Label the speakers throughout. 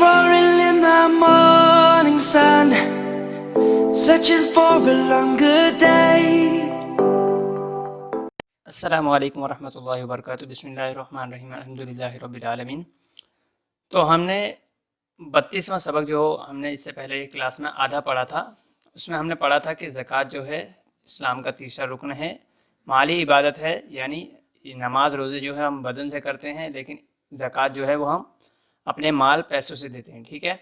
Speaker 1: roaring in the morning sun, searching for a longer day.
Speaker 2: السلام علیکم ورحمۃ اللہ وبرکاتہ. بسم اللہ الرحمن الرحیم. الحمدللہ رب العالمین. تو ہم نے 32واں سبق جو ہم نے اس سے پہلے کلاس میں آدھا پڑھا تھا، اس میں ہم نے پڑھا تھا کہ زکوٰۃ جو ہے اسلام کا تیسرا رکن ہے، مالی عبادت ہے. یعنی نماز روزے جو ہے ہم بدن سے کرتے ہیں، لیکن زکوٰۃ جو ہے وہ ہم اپنے مال پیسوں سے دیتے ہیں. ٹھیک ہے.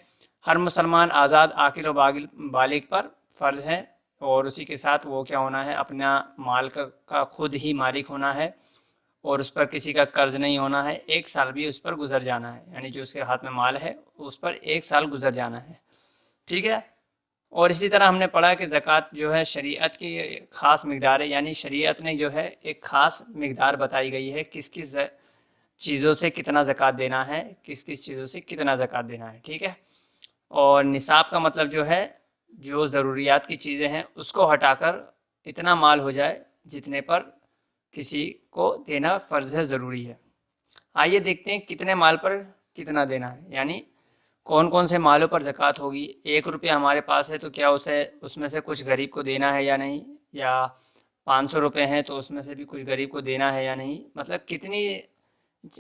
Speaker 2: ہر مسلمان آزاد عاقل و بالغ پر فرض ہے، اور اسی کے ساتھ وہ کیا ہونا ہے، اپنا مال کا خود ہی مالک ہونا ہے، اور اس پر کسی کا قرض نہیں ہونا ہے. 1 سال بھی اس پر گزر جانا ہے، یعنی جو اس کے ہاتھ میں مال ہے اس پر 1 سال گزر جانا ہے. ٹھیک ہے. اور اسی طرح ہم نے پڑھا کہ زکوٰۃ جو ہے شریعت کی خاص مقدار ہے، یعنی شریعت نے جو ہے ایک خاص مقدار بتائی گئی ہے، کس کس چیزوں سے کتنا زکوٰۃ دینا ہے، کس کس چیزوں سے کتنا زکوٰۃ دینا ہے. ٹھیک ہے. اور نصاب کا مطلب جو ہے، جو ضروریات کی چیزیں ہیں اس کو ہٹا کر اتنا مال ہو جائے جتنے پر کسی کو دینا فرض ہے، ضروری ہے. آئیے دیکھتے ہیں کتنے مال پر کتنا دینا ہے، یعنی کون کون سے مالوں پر زکوٰۃ ہوگی. 1 روپیہ ہمارے پاس ہے تو کیا اس میں سے کچھ غریب کو دینا ہے یا نہیں، یا 500 روپے ہیں تو اس میں سے بھی کچھ غریب کو دینا ہے یا نہیں. مطلب کتنی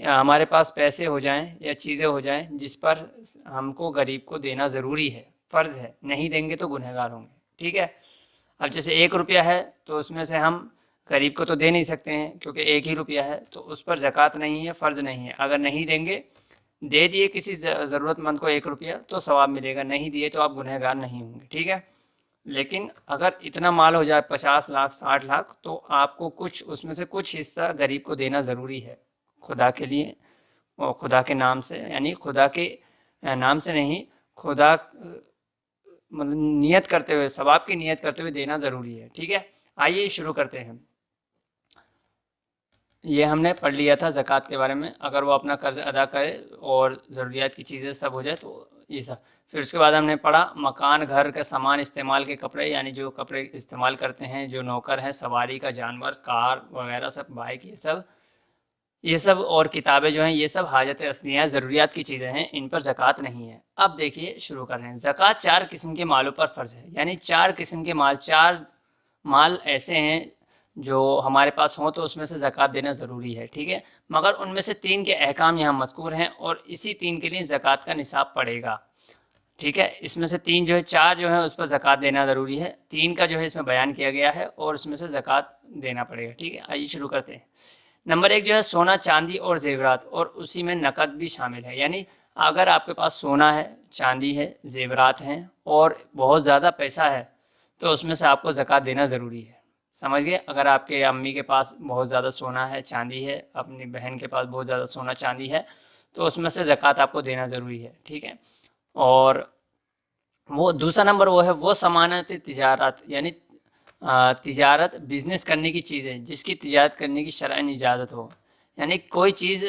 Speaker 2: ہمارے پاس پیسے ہو جائیں یا چیزیں ہو جائیں جس پر ہم کو غریب کو دینا ضروری ہے، فرض ہے. نہیں دیں گے تو گنہگار ہوں گے. ٹھیک ہے. اب جیسے 1 روپیہ ہے تو اس میں سے ہم غریب کو تو دے نہیں سکتے ہیں، کیونکہ 1 ہی روپیہ ہے تو اس پر زکوٰۃ نہیں ہے، فرض نہیں ہے. اگر نہیں دیں گے، دے دیے کسی ضرورت مند کو 1 روپیہ تو ثواب ملے گا، نہیں دیے تو آپ گنہگار نہیں ہوں گے. ٹھیک ہے. لیکن اگر اتنا مال ہو جائے 50 لاکھ 60 لاکھ تو آپ کو کچھ اس میں سے کچھ حصہ غریب کو دینا ضروری ہے، خدا کے لیے اور خدا کے نام سے. یعنی خدا کے نام سے نہیں، خدا نیت کرتے ہوئے، ثواب کی نیت کرتے ہوئے دینا ضروری ہے. ٹھیک ہے. آئیے شروع کرتے ہیں. یہ ہم نے پڑھ لیا تھا زکوٰۃ کے بارے میں. اگر وہ اپنا قرض ادا کرے اور ضروریات کی چیزیں سب ہو جائے تو یہ سب. پھر اس کے بعد ہم نے پڑھا مکان، گھر کا سامان، استعمال کے کپڑے، یعنی جو کپڑے استعمال کرتے ہیں، جو نوکر ہیں، سواری کا جانور، کار وغیرہ سب، بائک، یہ سب اور کتابیں جو ہیں، یہ سب حاجت اصلیہ، ضروریات کی چیزیں ہیں، ان پر زکوٰۃ نہیں ہے. اب دیکھیے شروع کر رہے ہیں. زکوٰۃ 4 قسم کے مالوں پر فرض ہے، یعنی 4 قسم کے مال، 4 مال ایسے ہیں جو ہمارے پاس ہوں تو اس میں سے زکوٰۃ دینا ضروری ہے. ٹھیک ہے. مگر ان میں سے 3 کے احکام یہاں مذکور ہیں، اور اسی 3 کے لیے زکوٰۃ کا نصاب پڑے گا. ٹھیک ہے. اس میں سے 3 جو ہے، 4 جو ہے اس پر زکوٰۃ دینا ضروری ہے، 3 کا جو ہے اس میں بیان کیا گیا ہے اور اس میں سے زکوٰۃ دینا پڑے گا. ٹھیک ہے. آئیے شروع کرتے ہیں. نمبر 1 جو ہے سونا، چاندی اور زیورات، اور اسی میں نقد بھی شامل ہے. یعنی اگر آپ کے پاس سونا ہے، چاندی ہے، زیورات ہیں اور بہت زیادہ پیسہ ہے تو اس میں سے آپ کو زکوٰۃ دینا ضروری ہے. سمجھ گئے. اگر آپ کے امی کے پاس بہت زیادہ سونا ہے، چاندی ہے، اپنی بہن کے پاس بہت زیادہ سونا چاندی ہے تو اس میں سے زکوٰۃ آپ کو دینا ضروری ہے. ٹھیک ہے. اور وہ دوسرا نمبر وہ ہے وہ ضمانت تجارت، یعنی تجارت، بزنس کرنے کی چیزیں جس کی تجارت کرنے کی شرعی اجازت ہو. یعنی کوئی چیز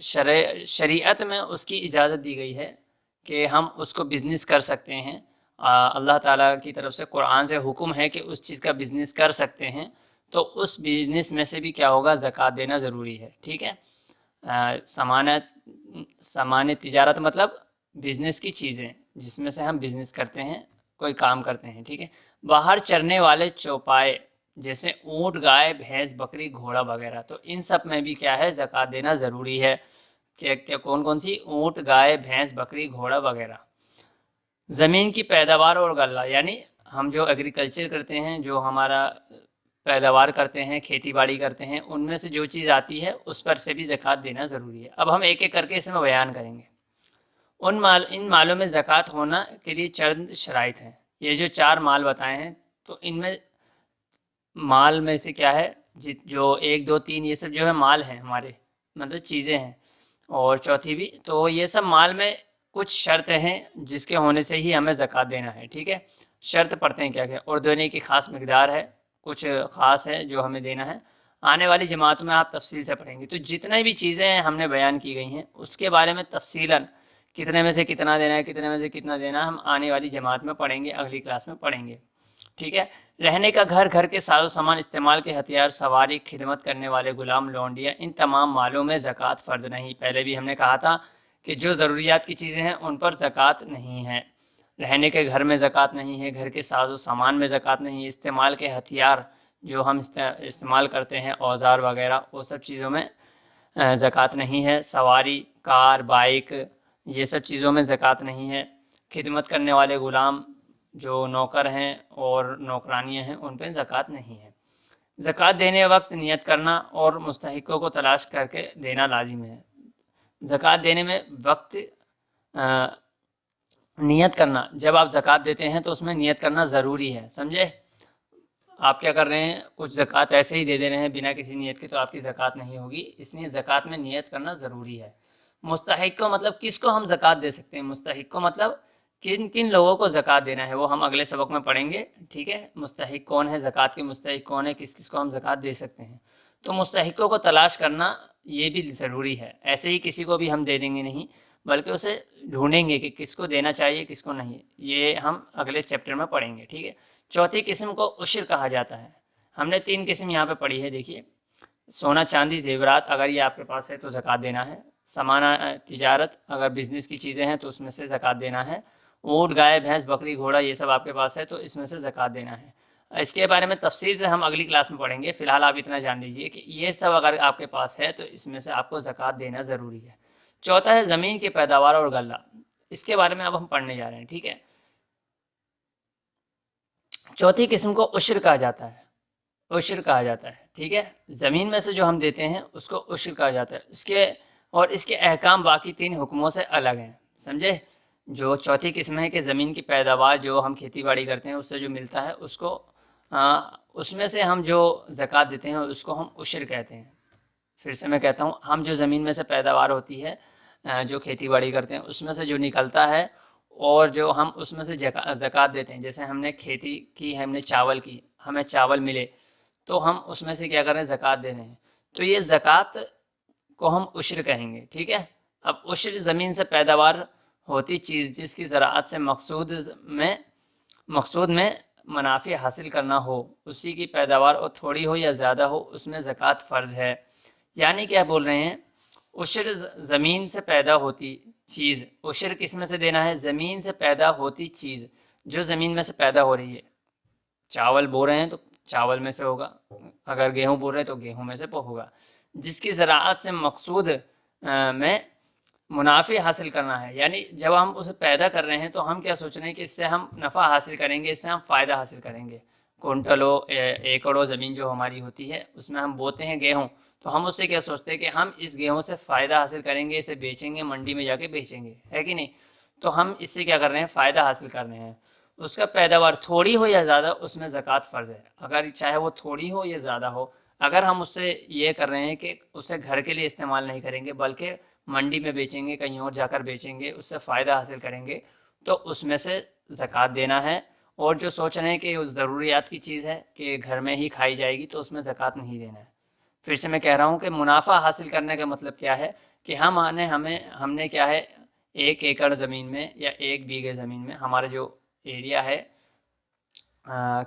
Speaker 2: شریعت میں اس کی اجازت دی گئی ہے کہ ہم اس کو بزنس کر سکتے ہیں. اللہ تعالیٰ کی طرف سے قرآن سے حکم ہے کہ اس چیز کا بزنس کر سکتے ہیں، تو اس بزنس میں سے بھی کیا ہوگا، زکوٰۃ دینا ضروری ہے. ٹھیک ہے. سامان تجارت مطلب بزنس کی چیزیں جس میں سے ہم بزنس کرتے ہیں، کوئی کام کرتے ہیں. ٹھیک ہے. باہر چرنے والے چوپائے جیسے اونٹ، گائے، بھینس، بکری، گھوڑا وغیرہ، تو ان سب میں بھی کیا ہے، زکوٰۃ دینا ضروری ہے. کیا کون کون سی؟ اونٹ، گائے، بھینس، بکری، گھوڑا وغیرہ. زمین کی پیداوار اور غلہ، یعنی ہم جو ایگریکلچر کرتے ہیں، جو ہمارا پیداوار کرتے ہیں، کھیتی باڑی کرتے ہیں، ان میں سے جو چیز آتی ہے اس پر سے بھی زکوٰۃ دینا ضروری ہے. اب ہم ایک ایک کر کے اس میں بیان کریں گے. ان مالوں میں زکوٰۃ ہونا کے لیے چند شرائط ہیں. یہ جو 4 مال بتائے ہیں تو ان میں مال میں سے کیا ہے، جو 1 2 3 یہ سب جو ہے مال ہیں ہمارے، مطلب چیزیں ہیں، اور چوتھی بھی. تو یہ سب مال میں کچھ شرط ہیں جس کے ہونے سے ہی ہمیں زکوٰۃ دینا ہے. ٹھیک ہے. شرط پڑھتے ہیں کیا کیا. اور دینے کی خاص مقدار ہے، کچھ خاص ہے جو ہمیں دینا ہے. آنے والی جماعتوں میں آپ تفصیل سے پڑھیں گے. تو جتنے بھی چیزیں ہم نے بیان کی گئی ہیں اس کے بارے میں تفصیلاً کتنے میں سے کتنا دینا ہے، کتنے میں سے کتنا دینا ہے، ہم آنے والی جماعت میں پڑھیں گے، اگلی کلاس میں پڑھیں گے. ٹھیک ہے. رہنے کا گھر، گھر کے ساز و سامان، استعمال کے ہتھیار، سواری، خدمت کرنے والے غلام، لونڈیاں، ان تمام مالوں میں زکوٰۃ فرض نہیں. پہلے بھی ہم نے کہا تھا کہ جو ضروریات کی چیزیں ہیں ان پر زکوٰۃ نہیں ہے، رہنے کے گھر میں زکوٰۃ نہیں ہے، گھر کے ساز و سامان میں زکوٰۃ نہیں ہے، استعمال کے ہتھیار جو ہم استعمال کرتے ہیں، اوزار وغیرہ، وہ سب چیزوں میں زکوٰۃ نہیں ہے، سواری، کار، بائک، یہ سب چیزوں میں زکوٰۃ نہیں ہے، خدمت کرنے والے غلام جو نوکر ہیں اور نوکرانیاں ہیں ان پہ زکوٰۃ نہیں ہے۔ زکوٰۃ دینے وقت نیت کرنا اور مستحقوں کو تلاش کر کے دینا لازم ہے۔ زکوٰۃ دینے میں وقت نیت کرنا، جب آپ زکوٰۃ دیتے ہیں تو اس میں نیت کرنا ضروری ہے، سمجھے؟ آپ کیا کر رہے ہیں، کچھ زکوٰۃ ایسے ہی دے دے رہے ہیں بنا کسی نیت کے، تو آپ کی زکوٰۃ نہیں ہوگی، اس لیے زکوٰۃ میں نیت کرنا ضروری ہے۔ مستحق کو مطلب کس کو ہم زکوٰۃ دے سکتے ہیں، مستحق کو مطلب کن کن لوگوں کو زکوٰۃ دینا ہے وہ ہم اگلے سبق میں پڑھیں گے، ٹھیک ہے؟ مستحق کون ہے، زکوٰۃ کے مستحق کون ہے، کس کس کو ہم زکوٰۃ دے سکتے ہیں، تو مستحقوں کو تلاش کرنا یہ بھی ضروری ہے، ایسے ہی کسی کو بھی ہم دے دیں گے نہیں، بلکہ اسے ڈھونڈیں گے کہ کس کو دینا چاہیے کس کو نہیں، یہ ہم اگلے چیپٹر میں پڑھیں گے، ٹھیک ہے؟ چوتھی قسم کو عشر کہا جاتا ہے۔ ہم نے 3 قسم یہاں پہ پڑھی ہے، دیکھیے، سونا چاندی زیورات اگر یہ آپ کے پاس ہے تو زکوٰۃ دینا ہے، سامانہ تجارت اگر بزنس کی چیزیں ہیں تو اس میں سے زکوٰۃ دینا ہے، اونٹ، گائے، بھینس، بکری، گھوڑا یہ سب آپ کے پاس ہے تو اس میں سے زکوٰۃ دینا ہے۔ اس کے بارے میں تفصیل سے ہم اگلی کلاس میں پڑھیں گے، فی الحال آپ اتنا جان لیجئے کہ یہ سب اگر آپ کے پاس ہے تو اس میں سے آپ کو زکوٰۃ دینا ضروری ہے۔ چوتھا ہے زمین کی پیداوار اور غلہ، اس کے بارے میں اب ہم پڑھنے جا رہے ہیں، ٹھیک ہے؟ چوتھی قسم کو عشر کہا جاتا ہے، عشر کہا جاتا ہے، ٹھیک ہے؟ زمین میں سے جو ہم دیتے ہیں اس کو عشر کہا جاتا ہے، اس کے احکام باقی 3 حکموں سے الگ ہیں، سمجھے؟ جو چوتھی قسم ہے کہ زمین کی پیداوار جو ہم کھیتی باڑی کرتے ہیں اس سے جو ملتا ہے اس میں سے ہم جو زکوٰۃ دیتے ہیں اس کو ہم عشر کہتے ہیں۔ پھر سے میں کہتا ہوں، ہم جو زمین میں سے پیداوار ہوتی ہے جو کھیتی باڑی کرتے ہیں اس میں سے جو نکلتا ہے اور جو ہم اس میں سے زکوٰۃ دیتے ہیں، جیسے ہم نے کھیتی کی، ہم نے چاول کی، ہمیں چاول ملے تو ہم اس میں سے کیا کر رہے ہیں، زکوٰۃ دے رہے ہیں، تو یہ زکوٰۃ کو ہم عشر کہیں گے، ٹھیک ہے؟ اب عشر زمین سے پیداوار ہوتی چیز جس کی زراعت سے مقصود میں منافع حاصل کرنا ہو، اسی کی پیداوار اور تھوڑی ہو یا زیادہ ہو، اس میں زکوٰۃ فرض ہے۔ یعنی کیا بول رہے ہیں، عشر زمین سے پیدا ہوتی چیز، عشر کس میں سے دینا ہے، زمین سے پیدا ہوتی چیز جو زمین میں سے پیدا ہو رہی ہے، چاول بو رہے ہیں تو چاول میں سے ہوگا، اگر گیہوں بو رہے ہیں تو گیہوں میں سے ہوگا، جس کی زراعت سے مقصود میں منافع حاصل کرنا ہے، یعنی جب ہم اسے پیدا کر رہے ہیں تو ہم کیا سوچ رہے ہیں کہ اس سے ہم نفع حاصل کریں گے، اس سے ہم فائدہ حاصل کریں گے، کنٹلوں ایکڑوں زمین جو ہماری ہوتی ہے اس میں ہم بوتے ہیں گیہوں، تو ہم اس سے کیا سوچتے ہیں کہ ہم اس گیہوں سے فائدہ حاصل کریں گے، اسے بیچیں گے، منڈی میں جا کے بیچیں گے، ہے کہ نہیں؟ تو ہم اس سے کیا کر رہے ہیں، فائدہ حاصل کر رہے ہیں، اس کا پیداوار تھوڑی ہو یا زیادہ اس میں زکوٰۃ فرض ہے، اگر چاہے وہ تھوڑی ہو یا زیادہ ہو، اگر ہم اس سے یہ کر رہے ہیں کہ اسے گھر کے لیے استعمال نہیں کریں گے بلکہ منڈی میں بیچیں گے، کہیں اور جا کر بیچیں گے، اس سے فائدہ حاصل کریں گے، تو اس میں سے زکوٰۃ دینا ہے، اور جو سوچ رہے ہیں کہ ضروریات کی چیز ہے کہ گھر میں ہی کھائی جائے گی تو اس میں زکوٰۃ نہیں دینا ہے۔ پھر سے میں کہہ رہا ہوں کہ منافع حاصل کرنے کا مطلب کیا ہے کہ ہم نے کیا ہے 1 ایکڑ زمین میں یا 1 بیگھے زمین میں، ہمارا جو ایریا ہے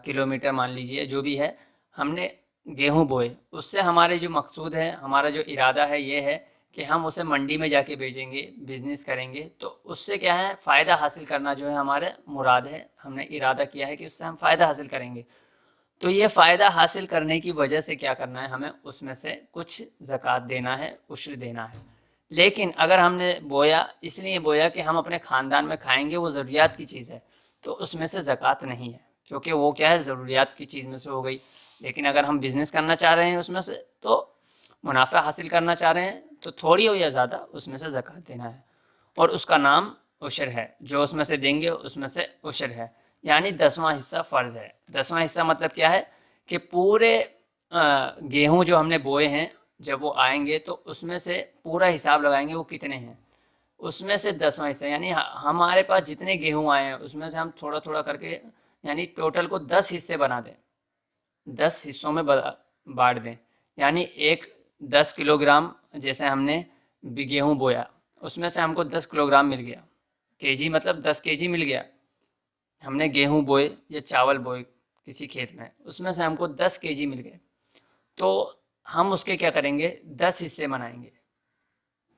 Speaker 2: کلومیٹر مان لیجئے جو بھی ہے، ہم نے گیہوں بوئے، اس سے ہمارے جو مقصود ہے، ہمارا جو ارادہ ہے یہ ہے کہ ہم اسے منڈی میں جا کے بیچیں گے، بزنس کریں گے، تو اس سے کیا ہے، فائدہ حاصل کرنا جو ہے ہمارے مراد ہے، ہم نے ارادہ کیا ہے کہ اس سے ہم فائدہ حاصل کریں گے، تو یہ فائدہ حاصل کرنے کی وجہ سے کیا کرنا ہے، ہمیں اس میں سے کچھ زکوٰۃ دینا ہے، عشر دینا ہے۔ لیکن اگر ہم نے بویا، اس لیے بویا کہ ہم اپنے خاندان میں کھائیں گے، وہ ضروریات کی چیز ہے، تو اس میں سے زکوٰۃ نہیں ہے، کیونکہ وہ کیا ہے، ضروریات کی چیز میں سے ہو گئی۔ لیکن اگر ہم بزنس کرنا چاہ رہے ہیں اس میں سے، تو منافع حاصل کرنا چاہ رہے ہیں، تو تھوڑی ہو یا زیادہ اس میں سے زکوٰۃ دینا ہے، اور اس کا نام عشر ہے، جو اس میں سے دیں گے اس میں سے عشر ہے، یعنی 10واں حصہ فرض ہے۔ 10واں حصہ مطلب کیا ہے کہ پورے گیہوں جو ہم نے بوئے ہیں جب وہ آئیں گے تو اس میں سے پورا حساب لگائیں گے وہ کتنے ہیں، اس میں سے 10واں حصہ، یعنی ہمارے پاس جتنے گیہوں آئے ہیں اس میں سے ہم تھوڑا تھوڑا کر کے، یعنی ٹوٹل کو 10 حصے بنا دیں، 10 حصوں میں بانٹ دیں، یعنی 10 کلو گرام جیسے ہم نے گیہوں بویا، اس میں سے ہم کو 10 کلو گرام مل گیا، کے جی مطلب 10 کے جی مل گیا، ہم نے گیہوں بوئے یا چاول بوئے کسی کھیت میں، اس میں سے ہم کو 10 kg مل گئے، تو ہم اس کے کیا کریں گے، 10 حصے بنائیں گے،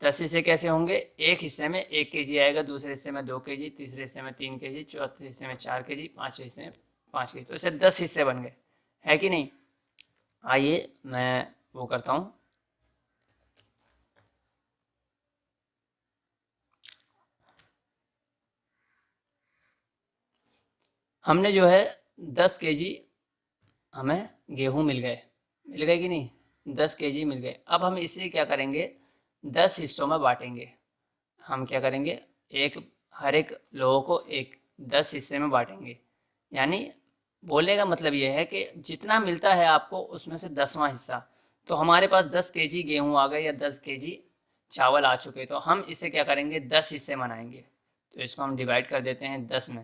Speaker 2: 10 حصے کیسے ہوں گے؟ ایک حصے میں 1 kg آئے گا، دوسرے حصے میں 2 kg، تیسرے حصے میں 3 kg، چوتھے حصے میں 4 kg، پانچویں حصے میں 5 kg، تو اسے 10 حصے بن گئے، ہے کہ نہیں؟ آئیے میں وہ کرتا ہوں، ہم نے جو ہے 10 kg ہمیں گیہوں مل گئے کہ نہیں؟ 10 kg مل گئے۔ اب ہم اسے کیا کریں گے؟ 10 حصوں میں بانٹیں گے۔ ہم کیا کریں گے؟ ہر ایک لوگوں کو 10 حصے میں بانٹیں گے، یعنی بولنے کا مطلب یہ ہے کہ جتنا ملتا ہے آپ کو اس میں سے 10واں حصہ، تو ہمارے پاس 10 kg گیہوں آ گئے یا 10 kg چاول آ چکے، تو ہم اسے کیا کریں گے؟ 10 حصے بنائیں گے۔ تو اس کو ہم ڈیوائڈ کر دیتے ہیں 10 میں،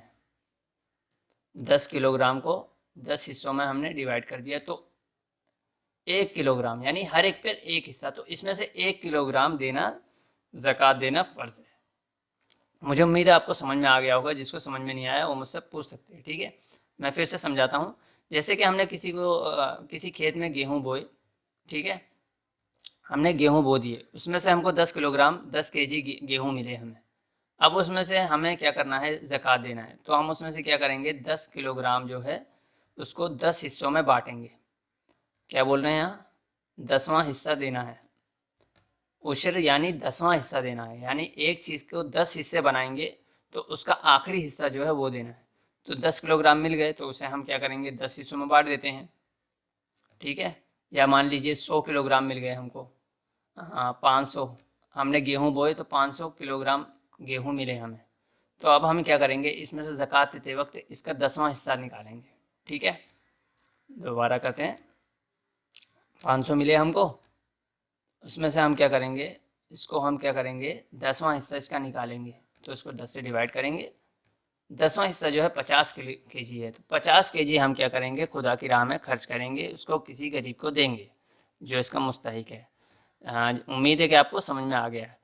Speaker 2: 10 کلو گرام کو 10 حصوں میں ہم نے ڈیوائڈ کر دیا، تو 1 کلو گرام، یعنی ہر ایک پر 1 حصہ، تو اس میں سے 1 کلو گرام دینا، زکوٰۃ دینا فرض ہے۔ مجھے امید ہے آپ کو سمجھ میں آ گیا ہوگا، جس کو سمجھ میں نہیں آیا وہ مجھ سے پوچھ سکتے ہیں، ٹھیک ہے؟ میں پھر سے سمجھاتا ہوں۔ جیسے کہ ہم نے کسی کھیت میں گیہوں بوئے، ٹھیک ہے؟ ہم نے گیہوں بو دیے، اس میں سے ہم کو 10 کلو گرام 10 kg گیہوں ملے ہمیں۔ اب اس میں سے ہمیں کیا کرنا ہے؟ زکوٰۃ دینا ہے، تو ہم اس میں سے کیا کریں گے؟ 10 کلو گرام جو ہے اس کو 10 حصوں میں بانٹیں گے۔ کیا بول رہے ہیں یہاں؟ 10واں حصہ دینا ہے، عشر یعنی 10واں حصہ دینا ہے، یعنی ایک چیز کو 10 حصے بنائیں گے تو اس کا آخری حصہ جو ہے وہ دینا ہے۔ تو 10 کلو گرام مل گئے تو اسے ہم کیا کریں گے؟ 10 حصوں میں بانٹ دیتے ہیں، ٹھیک ہے؟ یا مان لیجئے 100 کلو گرام مل گئے ہم کو، 500 ہم نے گیہوں بوئے تو 500 کلو گرام گیہوں ملے ہمیں، تو اب ہم کیا کریں گے؟ اس میں سے زکوٰۃ دیتے وقت اس کا 10واں حصہ نکالیں گے، ٹھیک ہے؟ دوبارہ کرتے ہیں، 500 ملے ہم کو، اس میں سے ہم کیا کریں گے؟ اس کو ہم کیا کریں گے؟ 10واں حصہ اس کا نکالیں گے، تو اس کو 10 سے ڈیوائڈ کریں گے۔ 10واں حصہ جو ہے 50 kg ہے، تو 50 kg ہم کیا کریں گے؟ خدا کی راہ میں خرچ کریں گے، اس کو کسی غریب کو دیں گے جو اس کا مستحق ہے۔ امید ہے کہ آپ کو سمجھ میں آ گیا ہے۔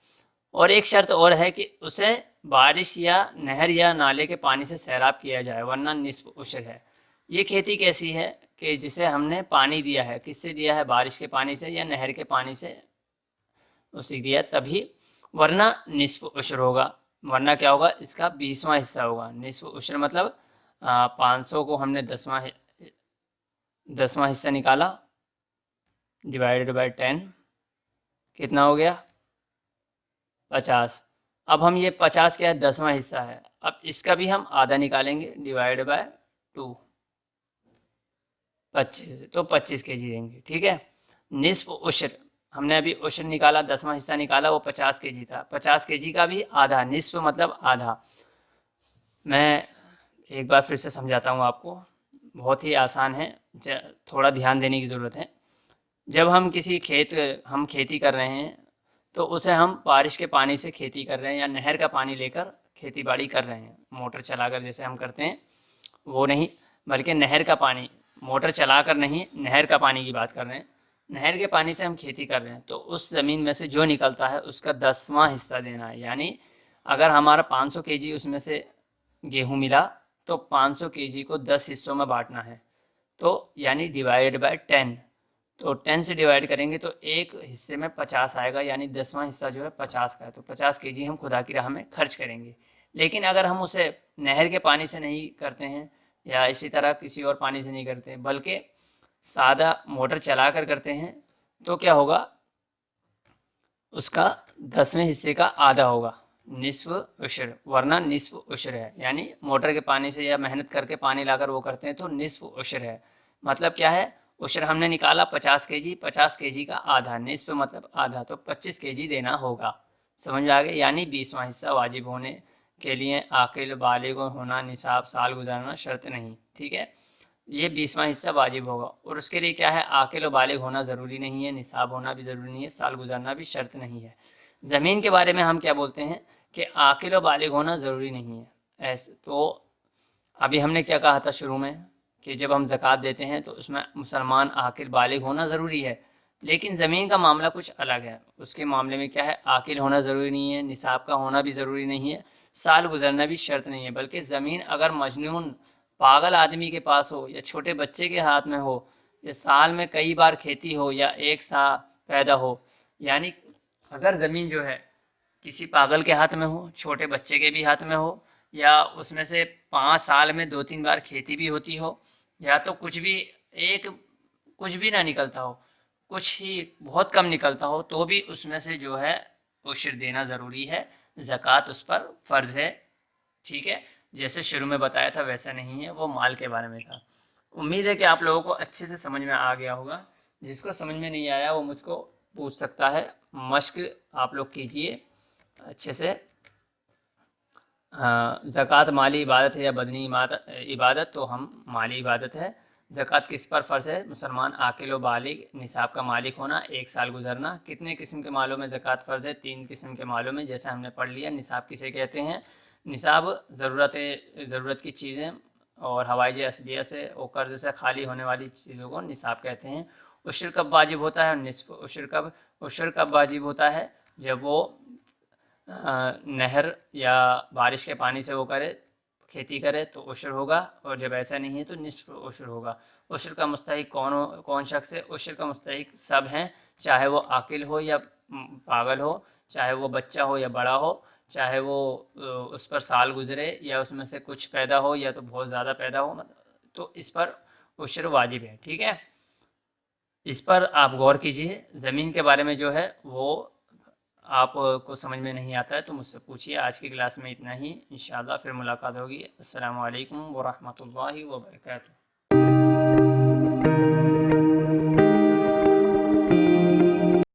Speaker 2: اور ایک شرط اور ہے کہ اسے بارش یا نہر یا نالے کے پانی سے سیراب کیا جائے، ورنہ نصف عشر ہے۔ یہ کھیتی کیسی ہے کہ جسے ہم نے پانی دیا ہے، کس سے دیا ہے؟ بارش کے پانی سے یا نہر کے پانی سے اسے دیا، تبھی، ورنہ نصف عشر ہوگا، ورنہ کیا ہوگا؟ اس کا 20واں حصہ ہوگا۔ نصف عشر مطلب 500 کو ہم نے 10واں حصہ نکالا، ڈیوائڈیڈ بائی 10، کتنا ہو گیا؟ 50۔ اب ہم یہ 50 کیا ہے؟ 10واں حصہ ہے، اب اس کا بھی ہم آدھا نکالیں گے، ڈیوائڈ بائی 2، 25، تو 25 kg دیں گے، ٹھیک ہے؟ نصف عشر، ہم نے ابھی عشر نکالا، 10واں حصہ نکالا، وہ 50 kg تھا، 50 kg کا بھی آدھا، نصف مطلب آدھا۔ میں ایک بار پھر سے سمجھاتا ہوں آپ کو، بہت ہی آسان ہے، تھوڑا دھیان دینے کی ضرورت ہے۔ جب ہم کھیتی کر رہے ہیں تو اسے ہم بارش کے پانی سے کھیتی کر رہے ہیں یا نہر کا پانی لے کر کھیتی باڑی کر رہے ہیں، موٹر چلا کر جیسے ہم کرتے ہیں وہ نہیں، بلکہ نہر کا پانی، موٹر چلا کر نہیں، نہر کا پانی کی بات کر رہے ہیں، نہر کے پانی سے ہم کھیتی کر رہے ہیں، تو اس زمین میں سے جو نکلتا ہے اس کا 10واں حصہ دینا ہے۔ یعنی اگر ہمارا 500 kg اس میں سے گیہوں ملا تو 500 kg کو 10 حصوں میں بانٹنا ہے، تو یعنی ڈیوائڈ بائی 10، تو 10 سے ڈیوائڈ کریں گے تو ایک حصے میں 50 آئے گا، یعنی 10واں حصہ جو ہے 50 کا ہے، تو 50 kg ہم خدا کی راہ میں خرچ کریں گے۔ لیکن اگر ہم اسے نہر کے پانی سے نہیں کرتے ہیں یا اسی طرح کسی اور پانی سے نہیں کرتے ہیں بلکہ سادہ موٹر چلا کر کرتے ہیں، تو کیا ہوگا؟ اس کا 10ویں حصے کا آدھا ہوگا، نصف عشر، ورنہ نصف عشر ہے، یعنی موٹر کے پانی سے یا محنت کر کے پانی لا کر وہ کرتے ہیں تو نصف عشر ہے۔ مطلب کیا ہے؟ عشر ہم نے نکالا 50 kg، 50 kg کا آدھا، نصف مطلب آدھا، تو 25 kg دینا ہوگا، سمجھ میں آ گیا؟ یعنی 20واں حصہ واجب ہونے کے لیے عاقل بالغ ہونا، نصاب سال گزارنا شرط نہیں، ٹھیک ہے؟ یہ 20واں حصہ واجب ہوگا، اور اس کے لیے کیا ہے؟ عاقل و بالغ ہونا ضروری نہیں ہے، نصاب ہونا بھی ضروری نہیں ہے، سال گزارنا بھی شرط نہیں ہے۔ زمین کے بارے میں ہم کیا بولتے ہیں کہ عاقل و بالغ ہونا ضروری نہیں ہے، ایسے تو ابھی ہم نے کیا کہا تھا شروع میں کہ جب ہم زکوٰۃ دیتے ہیں تو اس میں مسلمان عاقل بالغ ہونا ضروری ہے، لیکن زمین کا معاملہ کچھ الگ ہے، اس کے معاملے میں کیا ہے؟ عاقل ہونا ضروری نہیں ہے، نصاب کا ہونا بھی ضروری نہیں ہے، سال گزرنا بھی شرط نہیں ہے، بلکہ زمین اگر مجنون پاگل آدمی کے پاس ہو یا چھوٹے بچے کے ہاتھ میں ہو یا سال میں کئی بار کھیتی ہو یا ایک سا پیدا ہو، یعنی اگر زمین جو ہے کسی پاگل کے ہاتھ میں ہو، چھوٹے بچے کے بھی ہاتھ میں ہو، یا اس میں سے 5 سال میں 2-3 بار کھیتی بھی ہوتی ہو، یا تو کچھ بھی نہ نکلتا ہو، کچھ ہی بہت کم نکلتا ہو، تو بھی اس میں سے جو ہے عشر دینا ضروری ہے، زکوٰۃ اس پر فرض ہے، ٹھیک ہے؟ جیسے شروع میں بتایا تھا ویسا نہیں ہے، وہ مال کے بارے میں تھا۔ امید ہے کہ آپ لوگوں کو اچھے سے سمجھ میں آ گیا ہوگا، جس کو سمجھ میں نہیں آیا وہ مجھ کو پوچھ سکتا ہے، مشق آپ لوگ کیجئے اچھے سے۔ زکوٰۃ مالی عبادت ہے یا بدنی عبادت؟ تو ہم مالی عبادت ہے۔ زکوٰۃ کس پر فرض ہے؟ مسلمان عاقل و بالغ، نصاب کا مالک ہونا، 1 سال گزرنا۔ کتنے قسم کے مالوں میں زکوٰۃ فرض ہے؟ 3 قسم کے مالوں میں، جیسے ہم نے پڑھ لیا۔ نصاب کسے کہتے ہیں؟ نصاب ضرورت کی چیزیں اور حوائج اصلیہ سے اور قرض سے خالی ہونے والی چیزوں کو نصاب کہتے ہیں۔ عشر کب واجب ہوتا ہے اور نصف عشر کب واجب ہوتا ہے؟ جب وہ نہر یا بارش کے پانی سے وہ کرے، کھیتی کرے تو عشر ہوگا، اور جب ایسا نہیں ہے تو نصف عشر ہوگا۔ عشر کا مستحق کون شخص ہے؟ عشر کا مستحق سب ہیں، چاہے وہ عاقل ہو یا پاگل ہو، چاہے وہ بچہ ہو یا بڑا ہو، چاہے وہ اس پر سال گزرے یا اس میں سے کچھ پیدا ہو یا تو بہت زیادہ پیدا ہو، تو اس پر عشر واجب ہے، ٹھیک ہے؟ اس پر آپ غور کیجیے۔ زمین کے بارے میں جو ہے وہ آپ کو سمجھ میں نہیں آتا ہے تو مجھ سے پوچھیے۔ آج کی کلاس میں اتنا ہی، انشاءاللہ پھر ملاقات ہوگی۔ السلام علیکم ورحمۃ اللہ وبرکاتہ۔